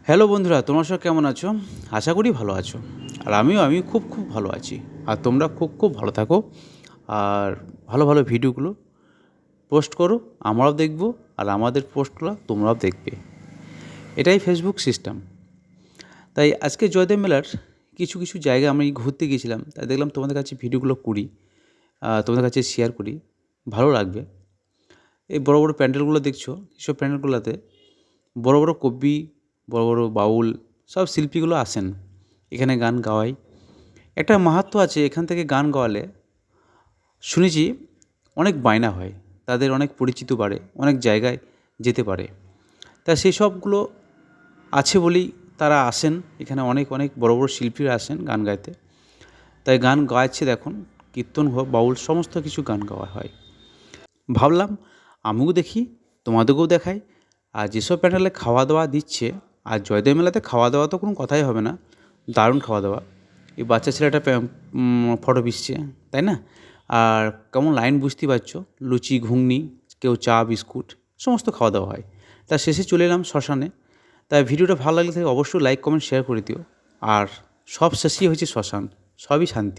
Hello বন্ধুরা, তোমরা সব কেমন আছো? আশা করি ভালো আছো। আর আমি খুব ভালো আছি। আর তোমরা খুব ভালো থাকো। আর ভালো ভালো ভিডিওগুলো পোস্ট করো, আমরাও দেখব। আর আমাদের পোস্টগুলো তোমরাও দেখবে। এটাই ফেসবুক সিস্টেম। তাই আজকে জয়দেব মেলার কিছু জায়গা আমি ঘুরতে গিয়েছিলাম, তাই দেখলাম তোমাদের কাছে ভিডিওগুলো করি, তোমাদের কাছে শেয়ার করি, ভালো লাগবে। এই বড় বড় প্যান্ডেলগুলো দেখছো, এইসব প্যান্ডেলগুলোতে বড় বড় কবি, বড় বড় বাউল সব শিল্পীগুলো আসেন এখানে গান গাওয়ায়। একটা মাহাত্ম্য আছে, এখান থেকে গান গাওয়ালে শুনেছি অনেক বায়না হয়, তাদের অনেক পরিচিত বাড়ে, অনেক জায়গায় যেতে পারে। তা সেই সবগুলো আছে বলেই তারা আসেন এখানে, অনেক অনেক বড় বড় শিল্পীরা আসেন গান গাইতে। তাই গান গাইছে দেখুন, কীর্তন হোক, বাউল সমস্ত কিছু গান গাওয়া হয়। ভাবলাম আমিও দেখি, তোমাদেরকেও দেখাই। আর যেসব প্যান্ডেলে খাওয়া দাওয়া দিচ্ছে, আর জয়দেব মেলাতে খাওয়া দাওয়া তো কোনো কথাই হবে না, দারুণ খাওয়া দাওয়া। এই বাচ্চা ছেলেটা ফটো ভিজছে, তাই না? আর কেমন লাইন বুঝতেই পারছো, লুচি ঘুগনি, কেউ চা বিস্কুট সমস্ত খাওয়া দাওয়া হয়। তার শেষে চলে এলাম শ্মশানে। তাই ভিডিওটা ভালো লাগলে থেকে অবশ্যই লাইক কমেন্ট শেয়ার করে দিও। আর সব শেষেই হয়েছে শ্মশান, সবই শান্তি।